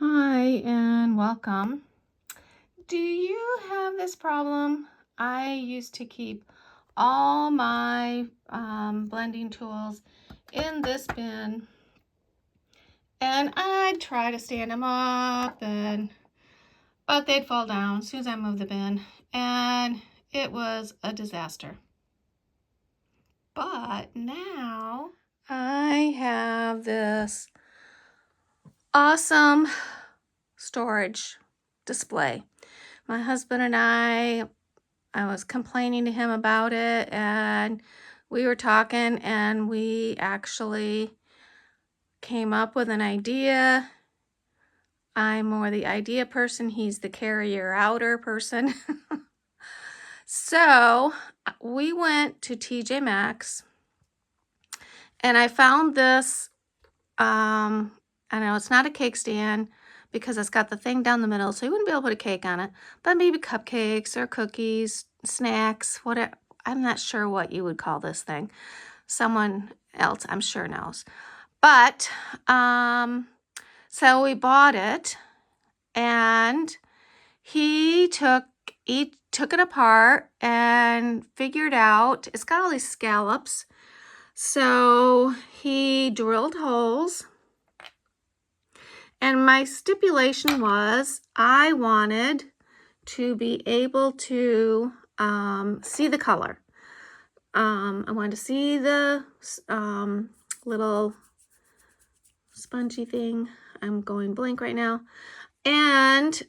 Hi and welcome. Do you have this problem? I used to keep all my blending tools in this bin, and I'd try to stand them up, but they'd fall down as soon as I moved the bin, and it was a disaster. But now I have this awesome storage display. My husband and I was complaining to him about it, and we were talking, and we actually came up with an idea. I'm more the idea person, he's the carrier outer person. So we went to TJ Maxx, and I found this. I know it's not a cake stand because it's got the thing down the middle, so you wouldn't be able to put a cake on it, but maybe cupcakes or cookies, snacks, whatever. I'm not sure what you would call this thing. Someone else, I'm sure, knows. But, so we bought it, and he took it apart and figured out, it's got all these scallops. So he drilled holes. And my stipulation was I wanted to be able to see the color. I wanted to see the little spongy thing. I'm going blank right now. And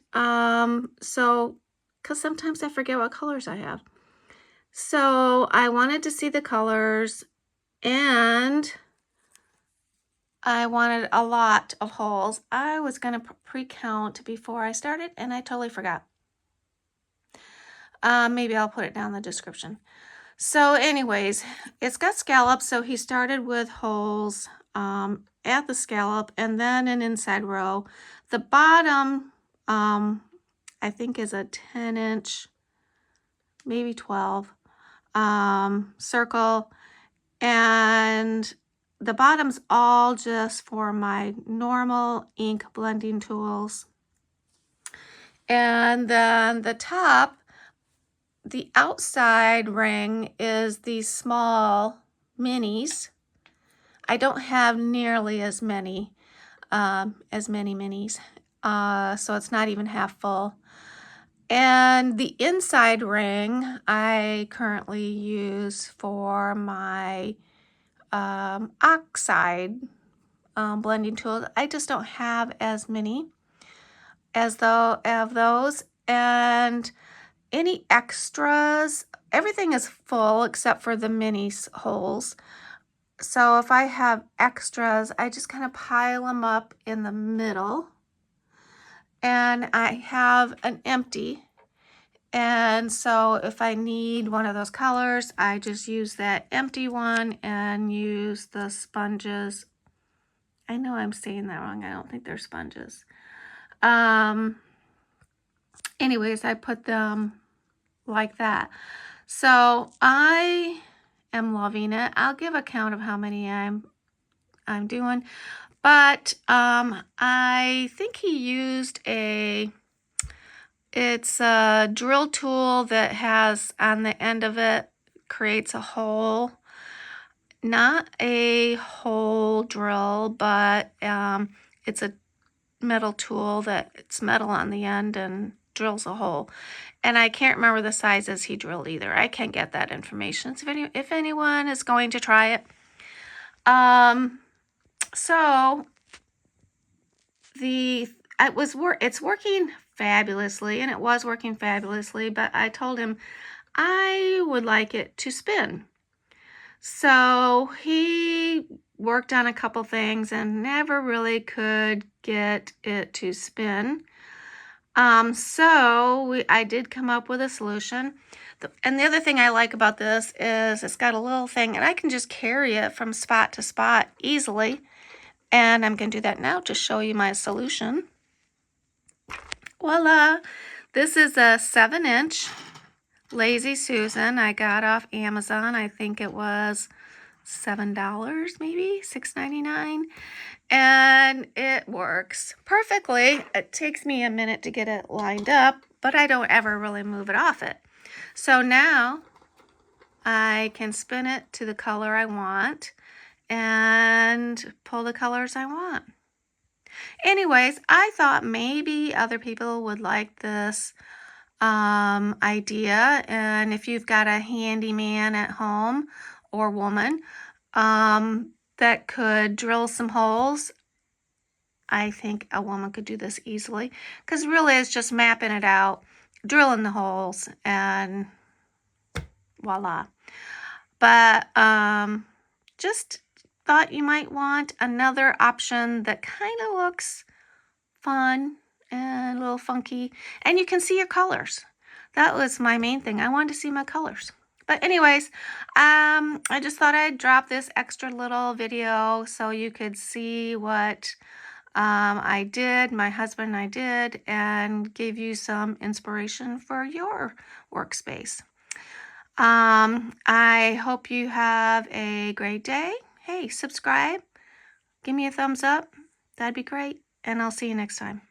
so, because sometimes I forget what colors I have. So I wanted to see the colors, and I wanted a lot of holes. I was going to pre-count before I started, and I totally forgot. Maybe I'll put it down in the description. So anyways, it's got scallops, so he started with holes at the scallop and then an inside row. The bottom, I think, is a 10-inch, maybe 12, circle, and the bottom's all just for my normal ink blending tools. And then the top, the outside ring, is these small minis. I don't have nearly as many minis, so it's not even half full. And the inside ring I currently use for my oxide blending tools. I just don't have as many as of those, and any extras, everything is full except for the mini holes. So if I have extras, I just kind of pile them up in the middle, and I have an empty. And so if I need one of those colors, I just use that empty one and use the sponges. I know I'm saying that wrong. I don't think they're sponges. Anyways, I put them like that. So I am loving it. I'll give a count of how many I'm doing, but I think he used it's a drill tool that has on the end of it, creates a hole. Not a hole drill, but it's a metal tool that it's metal on the end and drills a hole. And I can't remember the sizes he drilled either. I can't get that information. So if anyone is going to try it. So it's working fabulously, and it was working fabulously, but I told him I would like it to spin. So he worked on a couple things and never really could get it to spin. I did come up with a solution. And the other thing I like about this is it's got a little thing, and I can just carry it from spot to spot easily. And I'm going to do that now to show you my solution. Voila! This is a 7-inch Lazy Susan I got off Amazon. I think it was $7 maybe, $6.99, and it works perfectly. It takes me a minute to get it lined up, but I don't ever really move it off it. So now I can spin it to the color I want and pull the colors I want. Anyways, I thought maybe other people would like this idea, and if you've got a handyman at home or woman that could drill some holes, I think a woman could do this easily, because really it's just mapping it out, drilling the holes, and voila. But just thought you might want another option that kind of looks fun and a little funky, and you can see your colors. That was my main thing. I wanted to see my colors. But anyways, I just thought I'd drop this extra little video so you could see what I did, my husband and I did, and give you some inspiration for your workspace. I hope you have a great day. Hey, subscribe. Give me a thumbs up. That'd be great. And I'll see you next time.